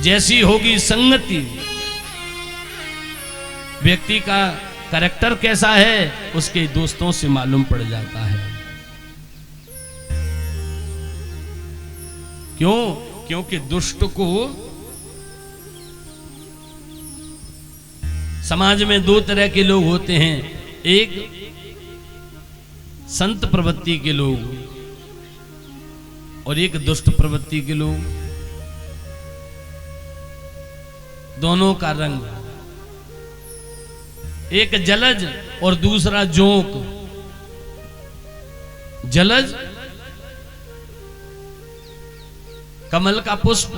जैसी होगी संगति, व्यक्ति का कैरेक्टर कैसा है उसके दोस्तों से मालूम पड़ जाता है। क्यों? क्योंकि दुष्ट को समाज में दो तरह के लोग होते हैं, एक संत प्रवृत्ति के लोग और एक दुष्ट प्रवृत्ति के लोग। दोनों का रंग, एक जलज और दूसरा जोंक। जलज कमल का पुष्प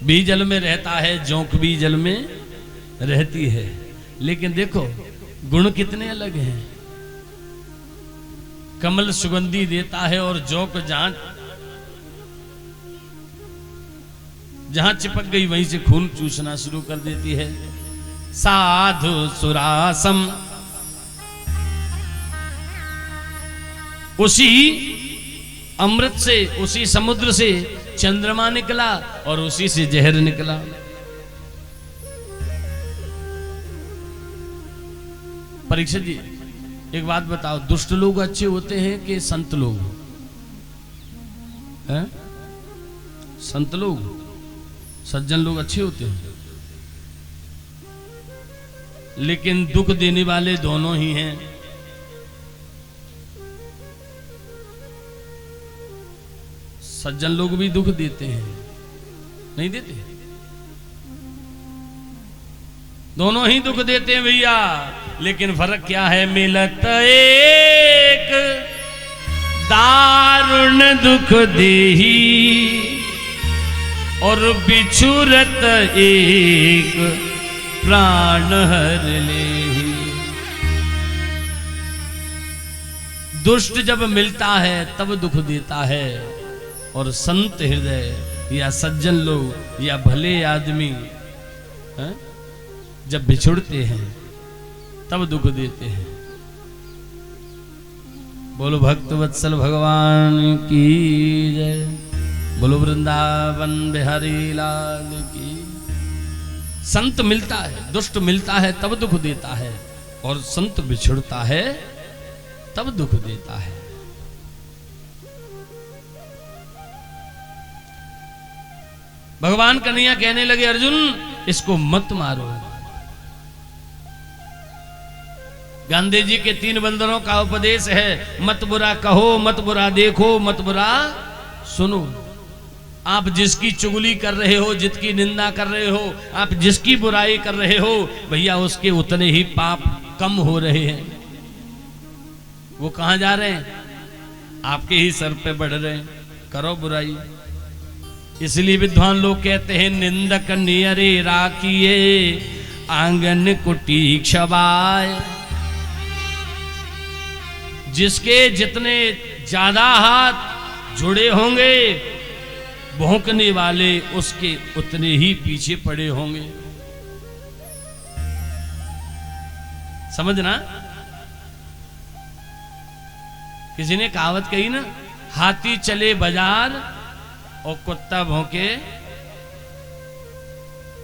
भी जल में रहता है, जोंक भी जल में रहती है, लेकिन देखो गुण कितने अलग हैं। कमल सुगंधी देता है और जोंक जहां चिपक गई वहीं से खून चूसना शुरू कर देती है। साधु सुरासम, उसी अमृत से, उसी समुद्र से चंद्रमा निकला और उसी से जहर निकला। परीक्षित जी एक बात बताओ, दुष्ट लोग अच्छे होते हैं कि संत लोग हैं? संत लोग, सज्जन लोग अच्छे होते हैं, लेकिन दुख देने वाले दोनों ही हैं। सज्जन लोग भी दुख देते हैं, नहीं देते? दोनों ही दुख देते हैं भैया, लेकिन फर्क क्या है? मिलत एक दारुण दुख देही और बिछुरत एक प्राण हर लेही। दुष्ट जब मिलता है तब दुख देता है, और संत हृदय या सज्जन लोग या भले आदमी है? जब बिछुड़ते हैं तब दुख देते हैं। बोलो भक्त वत्सल भगवान की जय, बोलो वृंदावन बिहारी लाल की। संत मिलता है, दुष्ट मिलता है तब दुख देता है, और संत बिछुड़ता है तब दुख देता है। भगवान कन्हैया कहने लगे, अर्जुन इसको मत मारो। गांधी जी के 3 बंदरों का उपदेश है, मत बुरा कहो, मत बुरा देखो, मत बुरा सुनो। आप जिसकी चुगली कर रहे हो, जिसकी निंदा कर रहे हो, आप जिसकी बुराई कर रहे हो, भैया उसके उतने ही पाप कम हो रहे हैं। वो कहां जा रहे हैं? आपके ही सर पे बढ़ रहे हैं। करो बुराई। इसलिए विद्वान लोग कहते हैं, निंदक नियरे राखिए आंगन कुटी क्षवाय। जिसके जितने ज्यादा हाथ जुड़े होंगे, भौंकने वाले उसके उतने ही पीछे पड़े होंगे। समझना? किसी ने कहावत कही ना, हाथी चले बाजार और कुत्ता भौंके।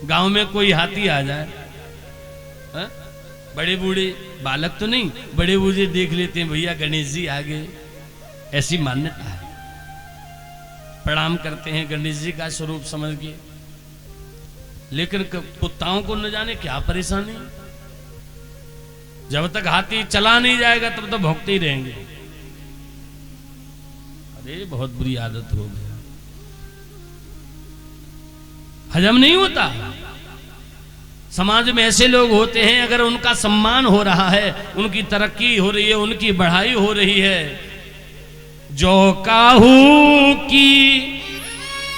गांव में कोई हाथी आ जाए, हा? बड़े बूढ़े, बालक तो नहीं, बड़े बूढ़े देख लेते हैं, भैया गणेश जी आ गए, ऐसी मान्यता है। प्रणाम करते हैं गणेश जी का स्वरूप समझ के। लेकिन कुत्ताओं को न जाने क्या परेशानी, जब तक हाथी चला नहीं जाएगा तब तक भौंकते ही रहेंगे। अरे बहुत बुरी आदत हो गई, हजम नहीं होता। समाज में ऐसे लोग होते हैं, अगर उनका सम्मान हो रहा है, उनकी तरक्की हो रही है, उनकी बढ़ाई हो रही है, जो काहू की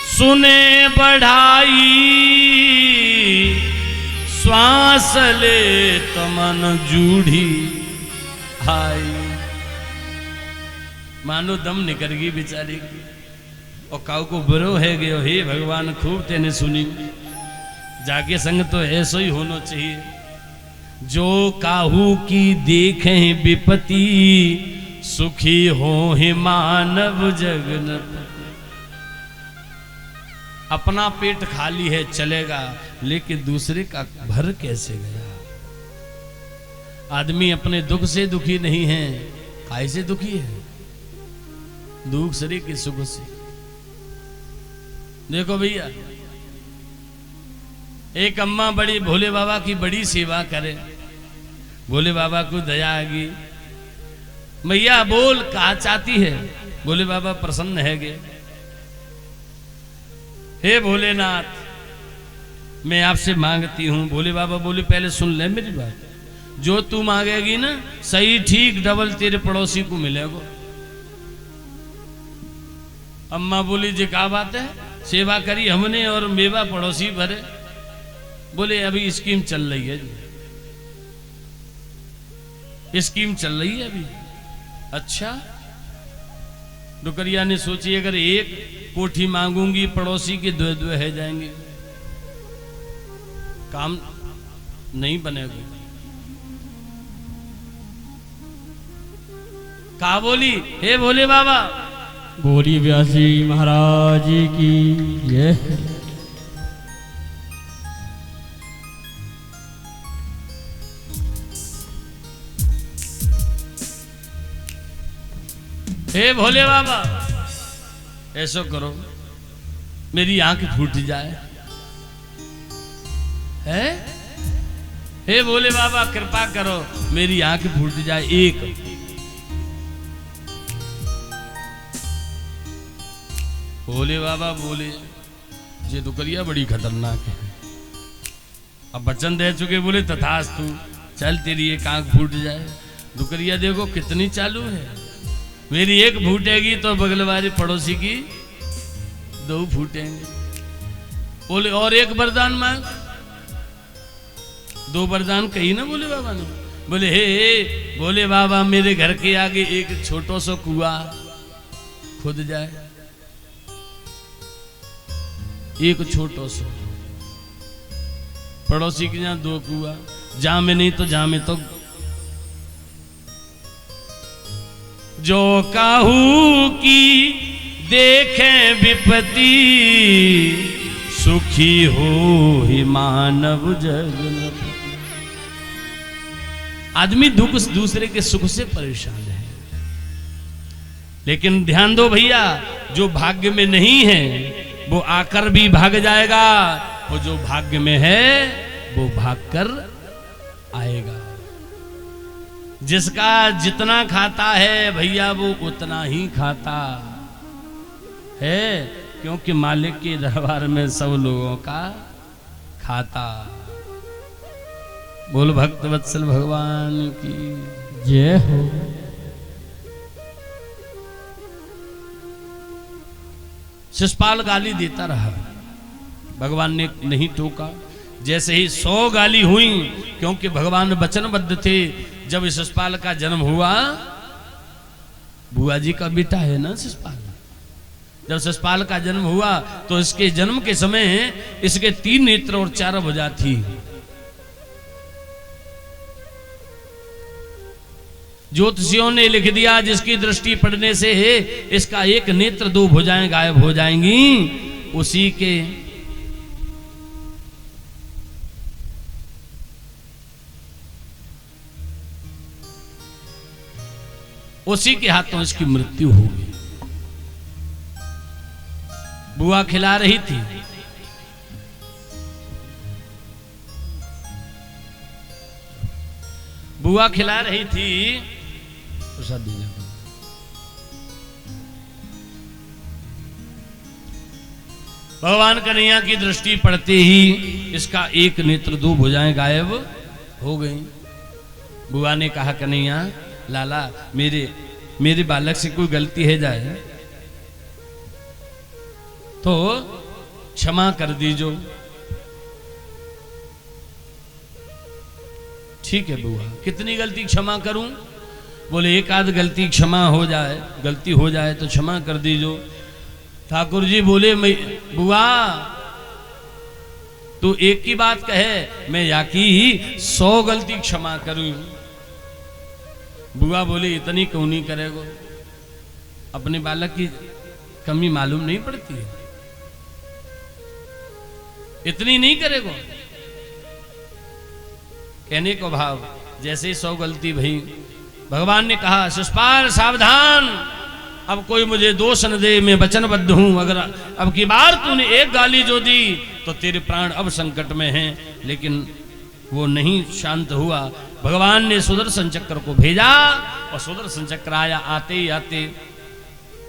सुने बढ़ाई, श्वास ले तो मन जूढ़ी आई। मानो दम निकल गई बेचारी की, और काऊ को बुरो है गयो, हे भगवान खूब तेने सुनी। जाके संग तो ऐसा ही होना चाहिए। जो काहू की देखें विपत्ति, सुखी हो ही मानव जगन। अपना पेट खाली है चलेगा, लेकिन दूसरे का भर कैसे गया। आदमी अपने दुख से दुखी नहीं है, काय से दुखी है, दूसरे के सुख से। देखो भैया, एक अम्मा बड़ी भोले बाबा की बड़ी सेवा करे, भोले बाबा को दया आ गई, मैया बोल कहा चाहती है। भोले बाबा प्रसन्न है गे, हे भोलेनाथ मैं आपसे मांगती हूं। भोले बाबा बोले पहले सुन ले मेरी बात, जो तू मांगेगी ना सही ठीक डबल तेरे पड़ोसी को मिलेगा। अम्मा बोली जी क्या बात है, सेवा करी हमने और मेवा पड़ोसी भरे। बोले अभी स्कीम चल रही है जी, स्कीम चल रही है अभी। अच्छा, डुकरिया ने सोची अगर एक कोठी मांगूंगी पड़ोसी के दो दो है जाएंगे, काम नहीं बनेगा। कहा बोली, हे भोले बाबा। बोली व्यासी महाराज की ये हे भोले बाबा ऐसो करो मेरी आंख फूट जाए। है हे भोले बाबा कृपा करो मेरी आंख फूट जाए एक। भोले बाबा बोले ये दुकरिया बड़ी खतरनाक है, अब वचन दे चुके, बोले तथास्तु चल तेरी एक आंख फूट जाए। दुकरिया देखो कितनी चालू है, मेरी एक फूटेगी तो बगल वाली पड़ोसी की दो फूटेंगे। बोले और एक वरदान मांग, दो वरदान कही ना भोले बाबा ने। बोले हे भोले बाबा मेरे घर के आगे एक छोटो सा कुआं खुद जाए, एक छोटो सा, पड़ोसी के यहां दो कुआं, जहां में नहीं तो जहां में तो। जो काहू की देखे विपत्ति सुखी हो ही मानव जगन। आदमी दुख दूसरे के सुख से परेशान है, लेकिन ध्यान दो भैया जो भाग्य में नहीं है वो आकर भी भाग जाएगा, और जो भाग्य में है वो भाग कर आएगा। जिसका जितना खाता है भैया वो उतना ही खाता है, क्योंकि मालिक के दरबार में सब लोगों का खाता। बोल भक्त वत्सल भगवान की जय हो। शिषपाल गाली देता रहा, भगवान ने नहीं टोका। जैसे ही 100 गाली हुई, क्योंकि भगवान वचनबद्ध थे, जब शिषपाल का जन्म हुआ, बुआ जी का बेटा है ना शिषपाल, जब शिषपाल का जन्म हुआ तो इसके जन्म के समय इसके 3 नेत्र और 4 भुजा थी। ज्योतिषियों ने लिख दिया जिसकी दृष्टि पड़ने से इसका एक नेत्र 2 भुजाएं गायब हो जाएंगी, उसी के हाथों इसकी मृत्यु होगी। बुआ खिला रही थी, बुआ खिला रही थी, प्रसाद दीजिए। भगवान कन्हैया की दृष्टि पड़ते ही इसका एक नेत्र 2 भुजाएं गायब हो गई। बुआ ने कहा कन्हैया लाला मेरे बालक से कोई गलती है जाए तो क्षमा कर दीजो। ठीक है बुआ, कितनी गलती क्षमा करूं? बोले एक आध गलती क्षमा हो जाए, गलती हो जाए तो क्षमा कर दीजो। ठाकुर जी बोले बुआ तू एक की बात कहे, मैं या की 100 गलती क्षमा करूं। बुआ बोली इतनी क्यों नहीं करेगो, अपने बालक की कमी मालूम नहीं पड़ती है। इतनी नहीं करेगा। कहने को भाव जैसे 100 गलती भई, भगवान ने कहा शिषपाल सावधान, अब कोई मुझे दोष न दे, मैं वचनबद्ध हूं, अगर अब की बार तूने एक गाली जो दी तो तेरे प्राण अब संकट में हैं। लेकिन वो नहीं शांत हुआ। भगवान ने सुदर्शन चक्र को भेजा और सुदर्शन चक्र आया, आते ही आते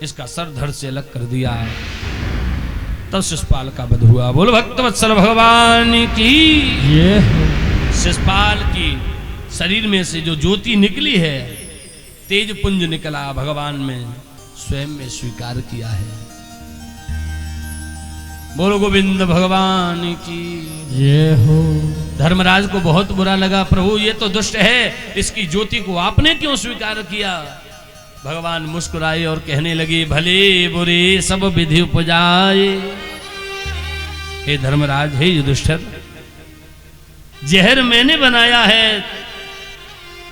इसका सर धड़ से अलग कर दिया। तब शिषपाल का वध हुआ। बोलो भक्त वत्सल भगवान की। जय हो। शिषपाल की शरीर में से जो ज्योति निकली है, तेज पुंज निकला, भगवान में स्वयं में स्वीकार किया है। बोलो गोविंद भगवान की जय हो। धर्मराज को बहुत बुरा लगा, प्रभु ये तो दुष्ट है, इसकी ज्योति को आपने क्यों स्वीकार किया। भगवान मुस्कुराए और कहने लगे भले बुरे सब विधि उपजाए। हे धर्मराज, हे युधिष्ठिर, जहर मैंने बनाया है,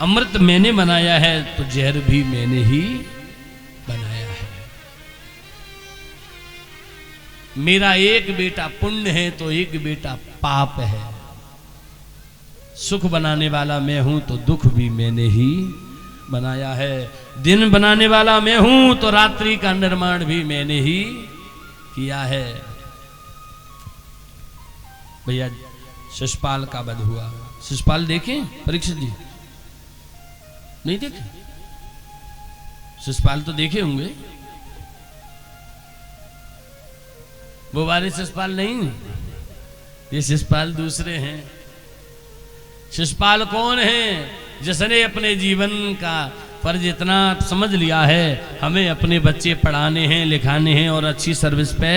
अमृत मैंने बनाया है, तो जहर भी मैंने ही बनाया है। मेरा एक बेटा पुण्य है तो एक बेटा पाप है। सुख बनाने वाला मैं हूं तो दुख भी मैंने ही बनाया है। दिन बनाने वाला मैं हूं तो रात्रि का निर्माण भी मैंने ही किया है। भैया शिषपाल का वध हुआ। शिषपाल देखें परीक्षित जी? नहीं देखे? शिषपाल तो देखे होंगे। वो वाले शिषपाल नहीं, ये शिषपाल दूसरे हैं। शिषपाल कौन है? जिसने अपने जीवन का फर्ज इतना समझ लिया है, हमें अपने बच्चे पढ़ाने हैं, लिखाने हैं और अच्छी सर्विस पे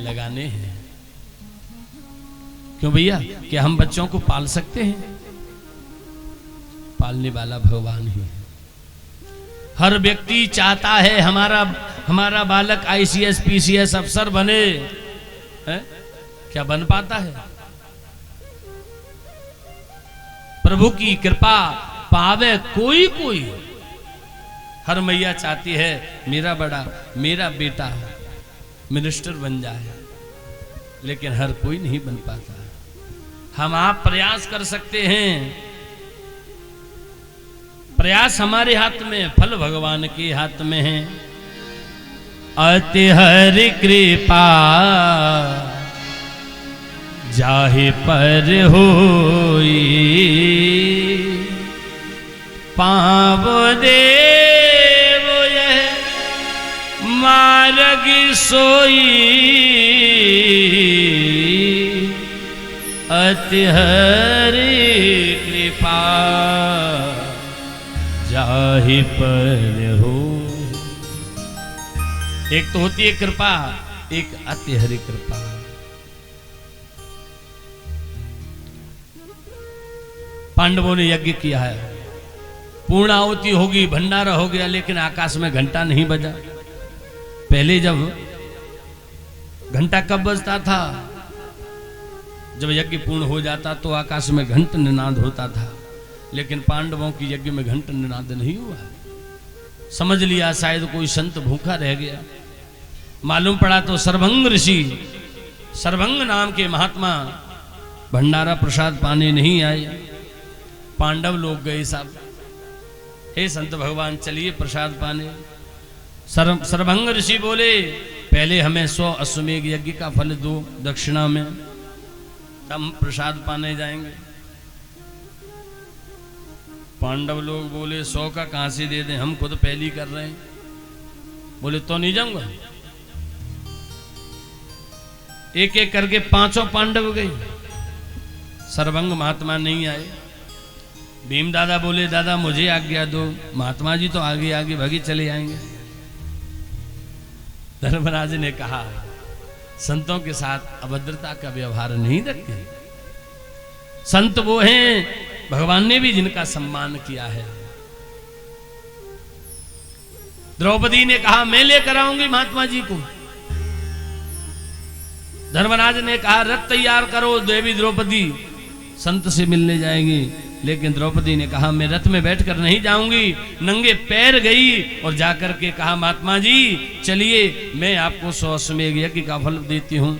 लगाने हैं। क्यों भैया, क्या हम बच्चों को पाल सकते हैं? पालने वाला भगवान ही है। हर व्यक्ति चाहता है हमारा बालक ICS PCS अफसर बने, है? क्या बन पाता है? प्रभु की कृपा पावे कोई कोई। हर मैया चाहती है मेरा बेटा मिनिस्टर बन जाए, लेकिन हर कोई नहीं बन पाता। हम आप प्रयास कर सकते हैं, प्रयास हमारे हाथ में, फल भगवान के हाथ में है। अति हरि कृपा जाहे पर होई, पावो देव यह मार्ग सोई। अति हरि कृपा जाहि पर हो। एक तो होती है कृपा, एक अति हरि कृपा। पांडवों ने यज्ञ किया है, पूर्णाहुति होगी, भंडारा हो गया, लेकिन आकाश में घंटा नहीं बजा। पहले जब घंटा कब बजता था? जब यज्ञ पूर्ण हो जाता तो आकाश में घंट निनाद होता था, लेकिन पांडवों की यज्ञ में घंट निनाद नहीं हुआ। समझ लिया शायद कोई संत भूखा रह गया। मालूम पड़ा तो सर्वभंग ऋषि, सर्वभंग नाम के महात्मा भंडारा प्रसाद पाने नहीं आए। पांडव लोग गए साहब, हे संत भगवान चलिए प्रसाद पाने। सर्वभंग ऋषि बोले पहले हमें 100 अश्वमेघ यज्ञ का फल दो दक्षिणा में, हम प्रसाद पाने जाएंगे। पांडव लोग बोले 100 का कहां से दे दें, हम खुद पहली कर रहे हैं। बोले तो नहीं जाऊंगा। एक एक करके 5 पांडव गए, सर्वभंग महात्मा नहीं आए। भीम दादा बोले दादा मुझे आज्ञा दो, महात्मा जी तो आगे आगे भागी चले आएंगे। धर्मराज ने कहा संतों के साथ अभद्रता का व्यवहार नहीं रखते। संत वो हैं भगवान ने भी जिनका सम्मान किया है। द्रौपदी ने कहा मैं लेकर आऊंगी महात्मा जी को। धर्मराज ने कहा रथ तैयार करो, देवी द्रौपदी संत से मिलने जाएंगी। लेकिन द्रौपदी ने कहा मैं रथ में बैठकर नहीं जाऊंगी। नंगे पैर गई और जाकर के कहा महात्मा जी चलिए मैं आपको 100 अश्वमेघ यज्ञ का फल देती हूं।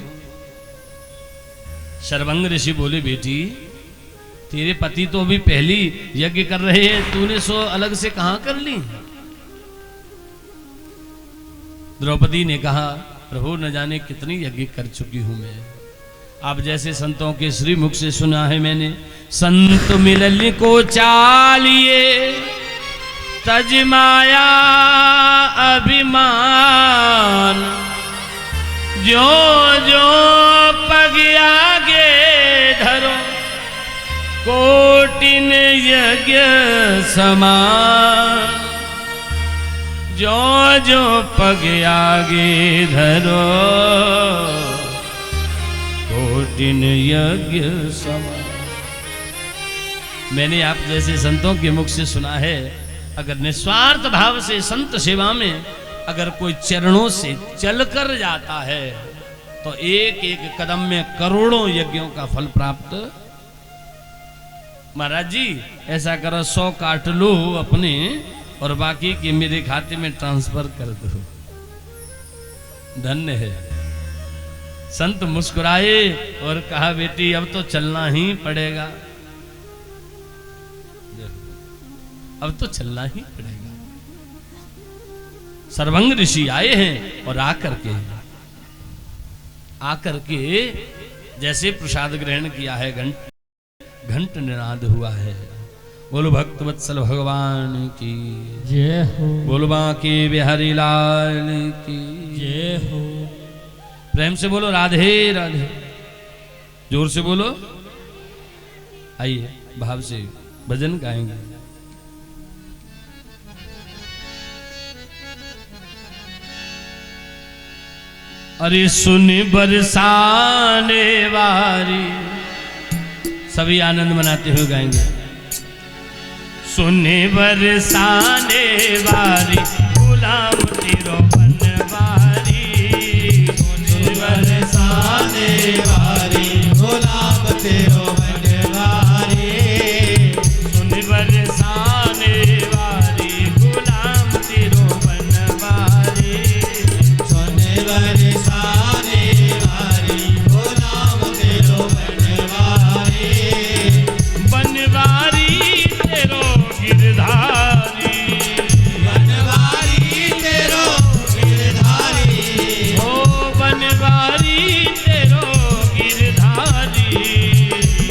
शर्वंग ऋषि बोले, बेटी तेरे पति तो अभी पहली यज्ञ कर रहे हैं, तूने सो अलग से कहां कर ली? द्रौपदी ने कहा, प्रभु न जाने कितनी यज्ञ कर चुकी हूं मैं। आप जैसे संतों के श्री मुख से सुना है मैंने, संत मिलल को चालिए तज माया अभिमान, जो जो पग आगे धरो कोटिन यज्ञ समान, जो जो पग आगे धरो कोटिन यज्ञ समान। मैंने आप जैसे संतों के मुख से सुना है, अगर निस्वार्थ भाव से संत सेवा में अगर कोई चरणों से चलकर जाता है तो एक एक कदम में करोड़ों यज्ञों का फल प्राप्त। महाराज जी ऐसा करो, 100 काट लो अपने और बाकी के मेरे खाते में ट्रांसफर कर दो। धन्य है। संत मुस्कुराए और कहा, बेटी अब तो चलना ही पड़ेगा, अब तो चलना ही पड़ेगा। सर्वंग ऋषि आए हैं और आकर के जैसे प्रसाद ग्रहण किया है, घंट निनाद हुआ है। बोलो भक्त वत्सल भगवान की जय हो, बोलो बांके बिहारी लाल की जय हो। प्रेम से बोलो राधे राधे, जोर से बोलो। आइए भाव से भजन गाएंगे। अरे सुन बरसाने वारी, सभी आनंद मनाते हुए गाएंगे। सुन बरसाने वारी गुलाम तेरो बनवारी, सुन बरसाने वारी गुलाम तेरो बनवारी, सुन बरसाने वारी गुलाम तेरो बनवारी, सुन बरसाने वारी गुलाम तेरो बनवारी, बनवारी तेरो गिरधारी, बनवारी तेरो गिरधारी, ओ बनवारी तेरो गिरधारी,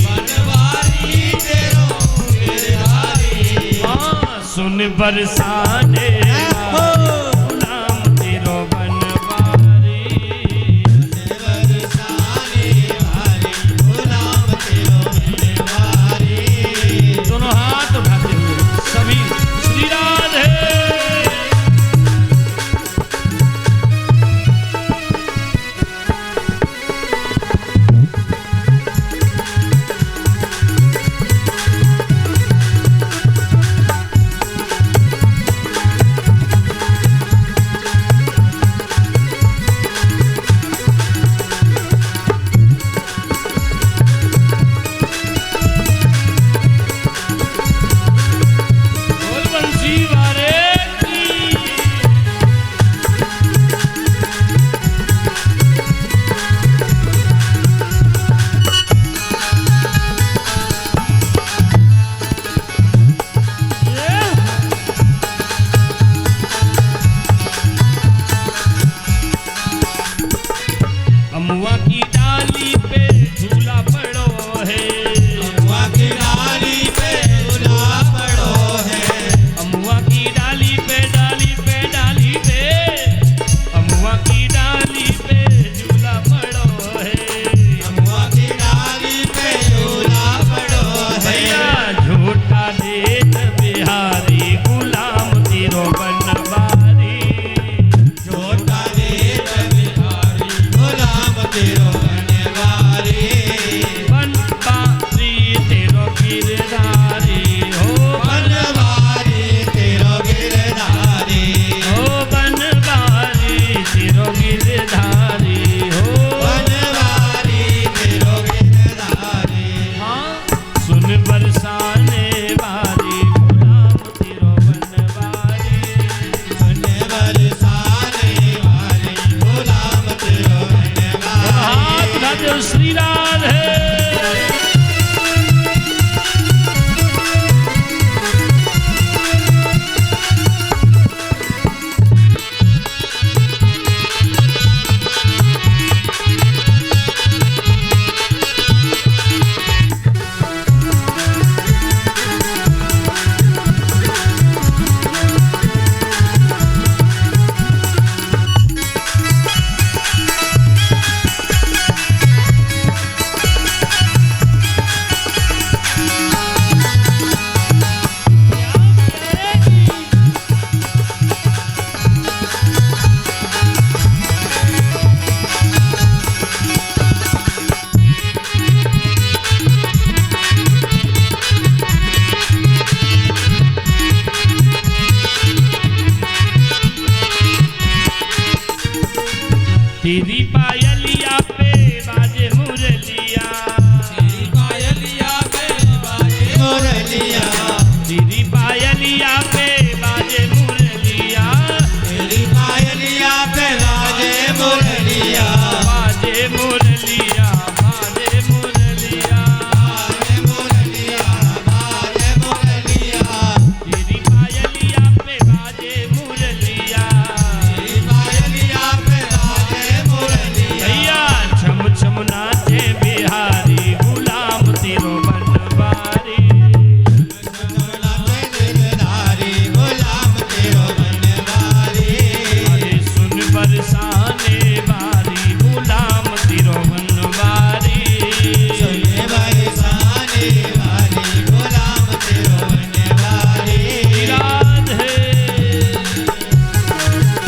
बनवारी तेरो गिरधारी। हाँ सुन बरसाने गुलाम तेरो बनवारी। बरसाने वारी गुलाम तेरो बनवारी, दोनों हाथ उठाते हुए सभी श्री राधे। तेरी पायलिया पे बाजे मुरलिया, तेरी पायलिया पे बाजे मुरलिया, तेरी पायलिया पे बाजे मुरलिया, तेरी पायलिया पे बाजे मुरलिया, बाजे मुरलिया, बाजे मुरलिया, बाजे मुरलिया, बाजे मुरलिया, तेरी पायलिया पे बाजे मुरलिया, तेरी पायलिया पे बाजे मुरलिया। भैया छम छम नाचे बिहारी गुलाम तेरो बनवारी, नाचे दिलदारी गुलाम तेरो बनवारी, अरे सुन बरसाने बारी गुलाम तेरो बनवारी, सुने बरसाने वाली गुलाम तेरो बनवारी। राधे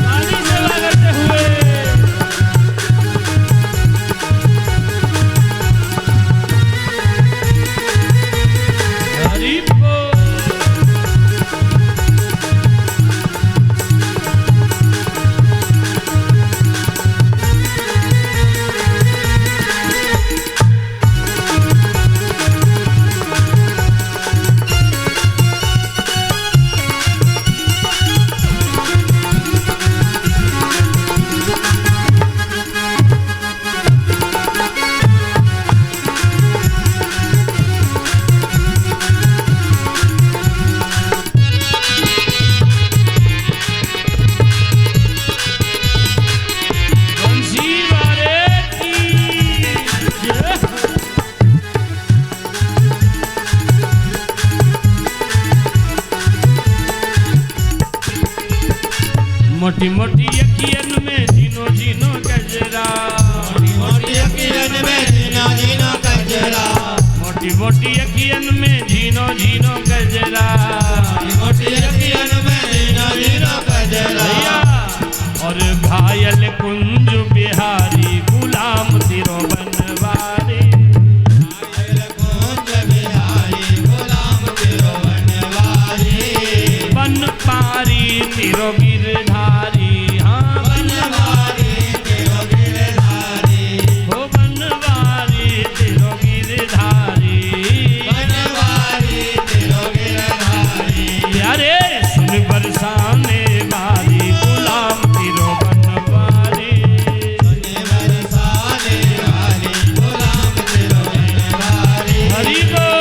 आदि सेवा करते हुए हरि बोल। बंसी वाले की जय। मोटी मोटी अखियन में जीनो जीनो गजरा, मोटी अखियन में जीनो जीनो गजरा, मोटी मोटी अखियन में जीनो जीनो गजरा, मोटी अखियन में जीनो जीनो गजरा। भैया और घायल कुंज बिहारी गुलाम तेरो बनवारी, घायल कुंज बिहारी गुलाम तेरो बनवारी, बन पारी तेरो गिरधारी, हाँ बनवारी तेरो गिरधारी, हो बनवारी तेरो गिरधारी, बनवारी तेरो गिरधारी। प्यारे सुन बरसाने वाली गुलाम तेरो बनवारी, सुने बरसाने वाली गुलाम तेरो बनवारी। हरि बोल।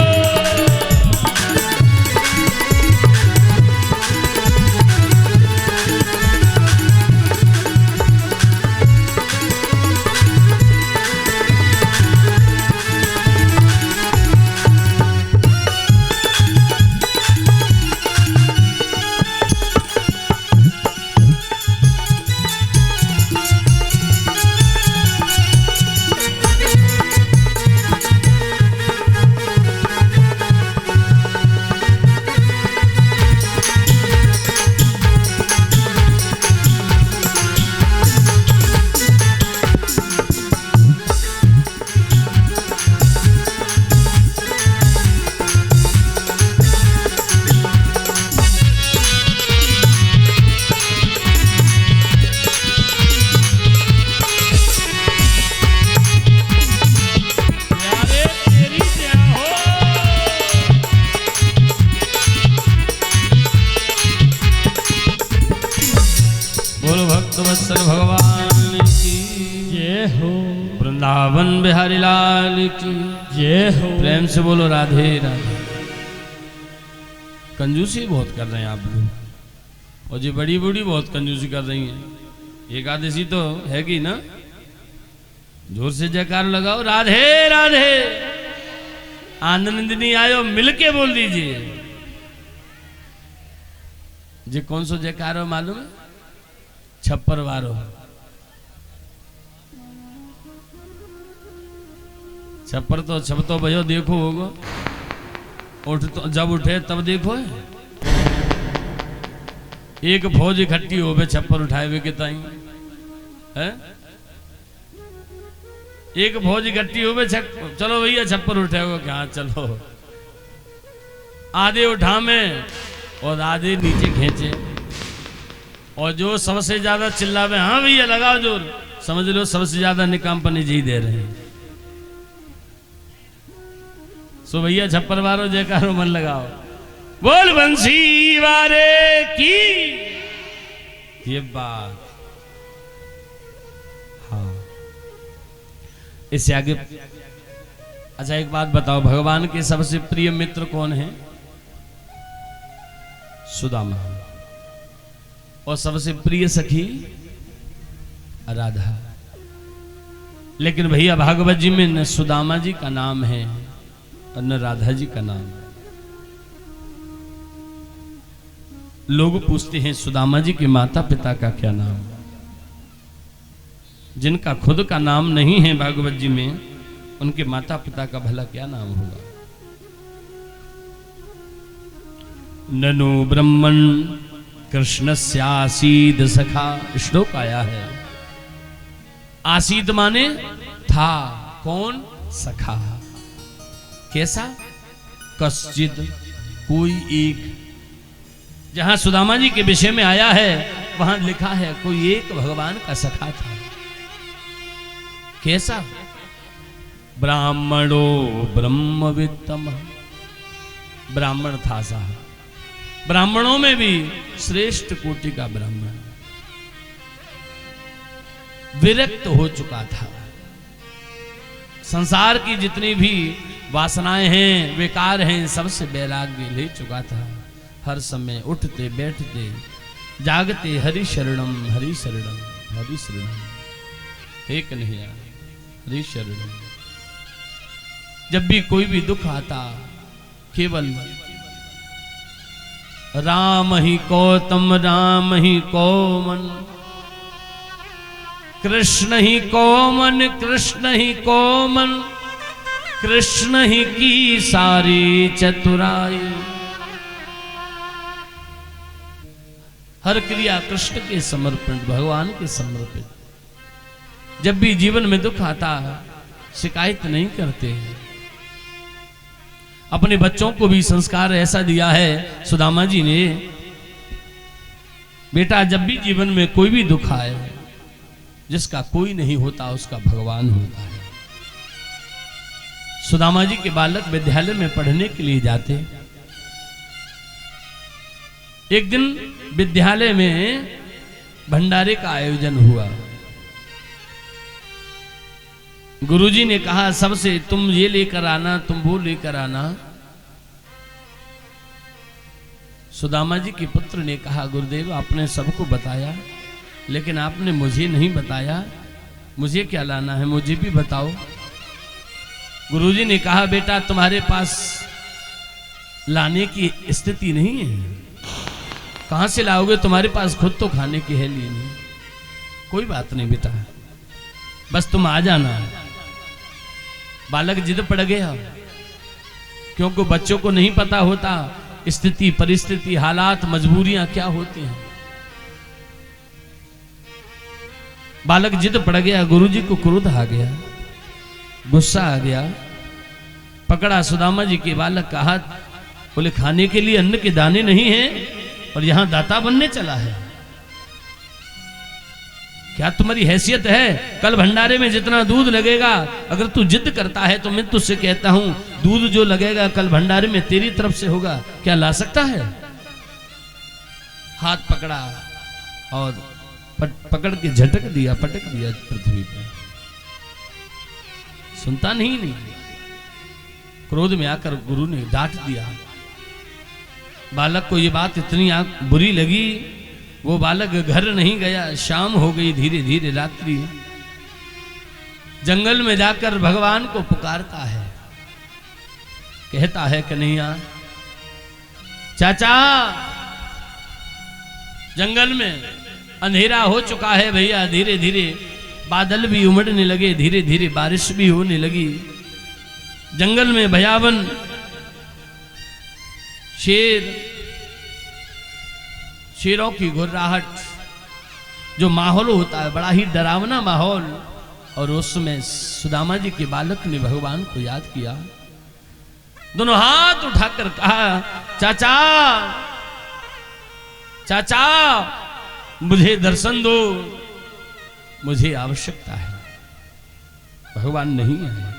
प्यारे तेरी जय हो। बोलो भक्त वत्सल भगवान की जय हो, वृंदावन बिहारी लाल की जय हो। प्रेम से बोलो राधे राधे। कंजूसी बहुत कर रहे हैं आप लोग, और ये बड़ी बूढ़ी बहुत कंजूसी कर रही हैं। एकादशी तो है कि ना, जोर से जयकार लगाओ राधे राधे। आनंदिनी आयो मिलके बोल दीजिए। ये कौन सो जयकार हो मालूम है? छप्पर वारो। छप्पर तो छप तो भयो देखो होगा, उठ तो जब उठे तब देखो है। एक फौज इकट्ठी हो बे छप्पर उठाए हुए किताई है। एक फौज इकट्ठी हो बे चलो भैया छप्पर उठे हो क्या, चलो। आधे उठा में और आधे नीचे खींचे, और जो सबसे ज्यादा चिल्लावे हाँ भैया लगाओ जोर, समझ लो सबसे ज्यादा निकाम पनी जी दे रहे हैं। सो भैया छप्पर मारो, जयकारो मन लगाओ, बोल बंसी वारे की। ये बात, हाँ इससे आगे। अच्छा एक बात बताओ, भगवान के सबसे प्रिय मित्र कौन है? सुदामा। और सबसे प्रिय सखी राधा। लेकिन भैया भागवत जी में न सुदामा जी का नाम है और न राधा जी का नाम। लोग पूछते हैं सुदामा जी के माता पिता का क्या नाम? जिनका खुद का नाम नहीं है भागवत जी में, उनके माता पिता का भला क्या नाम होगा? ननु ब्रह्मण कृष्णस्यासीद सखा, श्लोक आया है। आसीद माने था, कौन? सखा। कैसा? कश्चित, कोई एक। जहां सुदामा जी के विषय में आया है वहां लिखा है कोई एक भगवान का सखा था। कैसा? ब्राह्मणो ब्रह्मवित्तम, ब्राह्मण था साहब, ब्राह्मणों में भी श्रेष्ठ कोटि का ब्राह्मण। विरक्त हो चुका था, संसार की जितनी भी वासनाएं हैं, विकार हैं, सबसे वैराग्य ले चुका था। हर समय उठते बैठते जागते हरि शरणम हरि शरणम हरि शरणम, एक नहीं यार, हरि शरणम। जब भी कोई भी दुख आता केवल राम ही कौतम राम ही कौमन, कृष्ण ही कौमन कृष्ण ही कौमन, कृष्ण ही की सारी चतुराई। हर क्रिया कृष्ण के समर्पित, भगवान के समर्पित। जब भी जीवन में दुख आता शिकायत नहीं करते। अपने बच्चों को भी संस्कार ऐसा दिया है सुदामा जी ने, बेटा जब भी जीवन में कोई भी दुख आए, जिसका कोई नहीं होता उसका भगवान होता है। सुदामा जी के बालक विद्यालय में पढ़ने के लिए जाते। एक दिन विद्यालय में भंडारे का आयोजन हुआ। गुरुजी ने कहा सबसे तुम ये लेकर आना, तुम वो लेकर आना। सुदामा जी के पुत्र ने कहा गुरुदेव आपने सबको बताया, लेकिन आपने मुझे नहीं बताया, मुझे क्या लाना है मुझे भी बताओ। गुरुजी ने कहा बेटा तुम्हारे पास लाने की स्थिति नहीं है, कहां से लाओगे, तुम्हारे पास खुद तो खाने की है लिए नहीं। कोई बात नहीं बेटा, बस तुम आ जाना। बालक जिद पड़ गया, क्योंकि बच्चों को नहीं पता होता स्थिति परिस्थिति हालात मजबूरियां क्या होती हैं। बालक जिद पड़ गया, गुरुजी को क्रोध आ गया, गुस्सा आ गया। पकड़ा सुदामा जी के बालक का हाथ, बोले खाने के लिए अन्न के दाने नहीं हैं और यहां दाता बनने चला है, क्या तुम्हारी हैसियत है? कल भंडारे में जितना दूध लगेगा, अगर तू जिद करता है तो मैं तुझसे कहता हूं दूध जो लगेगा कल भंडारे में तेरी तरफ से होगा, क्या ला सकता है? हाथ पकड़ा और पकड़ के झटक दिया, पटक दिया पृथ्वी पर। सुनता नहीं। क्रोध में आकर गुरु ने डांट दिया। बालक को ये बात इतनी बुरी लगी, वो बालक घर नहीं गया। शाम हो गई, धीरे धीरे रात्रि। जंगल में जाकर भगवान को पुकारता है, कहता है कन्हैया चाचा। जंगल में अंधेरा हो चुका है भैया, धीरे धीरे बादल भी उमड़ने लगे, धीरे धीरे बारिश भी होने लगी। जंगल में भयावन शेरों की घुर्राहट, जो माहौल होता है बड़ा ही डरावना माहौल। और उसमें सुदामा जी के बालक ने भगवान को याद किया, दोनों हाथ उठाकर कहा चाचा चाचा मुझे दर्शन दो, मुझे आवश्यकता है। भगवान नहीं आए।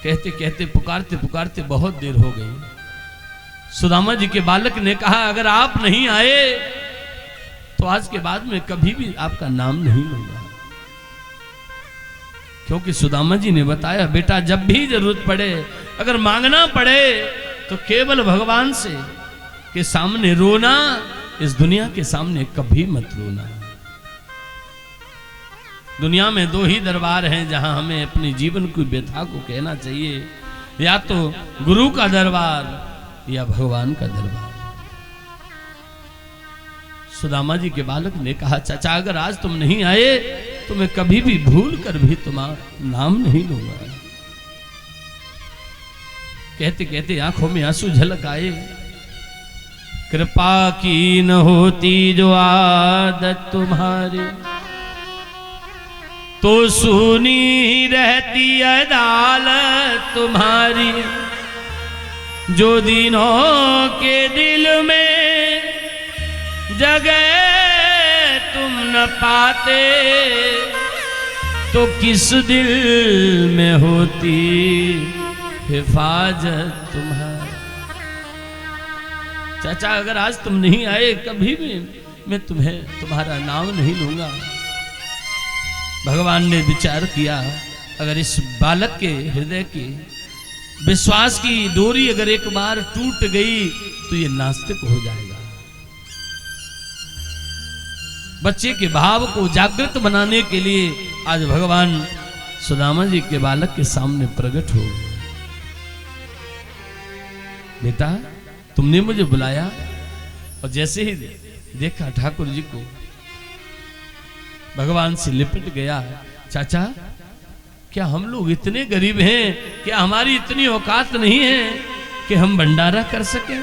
कहते कहते पुकारते पुकारते बहुत देर हो गई। सुदामा जी के बालक ने कहा, अगर आप नहीं आए तो आज के बाद में कभी भी आपका नाम नहीं लूंगा। क्योंकि सुदामा जी ने बताया, बेटा जब भी जरूरत पड़े, अगर मांगना पड़े तो केवल भगवान से के सामने रोना, इस दुनिया के सामने कभी मत रोना। दुनिया में दो ही दरबार हैं जहां हमें अपने जीवन की व्यथा को कहना चाहिए, या तो गुरु का दरबार या भगवान का दरबार। सुदामा जी के बालक ने कहा, चाचा अगर आज तुम नहीं आए तो मैं कभी भी भूल कर भी तुम्हारा नाम नहीं लूंगा। कहते कहते आंखों में आंसू झलक आए। कृपा की न होती जो आदत तुम्हारी, तो सुनी रहती अदालत तुम्हारी। जो दिनों के दिल में जगह तुम न पाते, तो किस दिल में होती हिफाजत तुम्हारी। चाचा अगर आज तुम नहीं आए, कभी भी मैं तुम्हारा नाम नहीं लूंगा। भगवान ने विचार किया, अगर इस बालक के हृदय की विश्वास की डोरी अगर एक बार टूट गई तो ये नास्तिक हो जाएगा। बच्चे के भाव को जागृत बनाने के लिए आज भगवान सुदामा जी के बालक के सामने प्रकट हो। बेटा तुमने मुझे बुलाया, और जैसे ही देखा ठाकुर जी को, भगवान से लिपट गया। चाचा क्या हम लोग इतने गरीब हैं, क्या हमारी इतनी औकात नहीं है कि हम भंडारा कर सकें?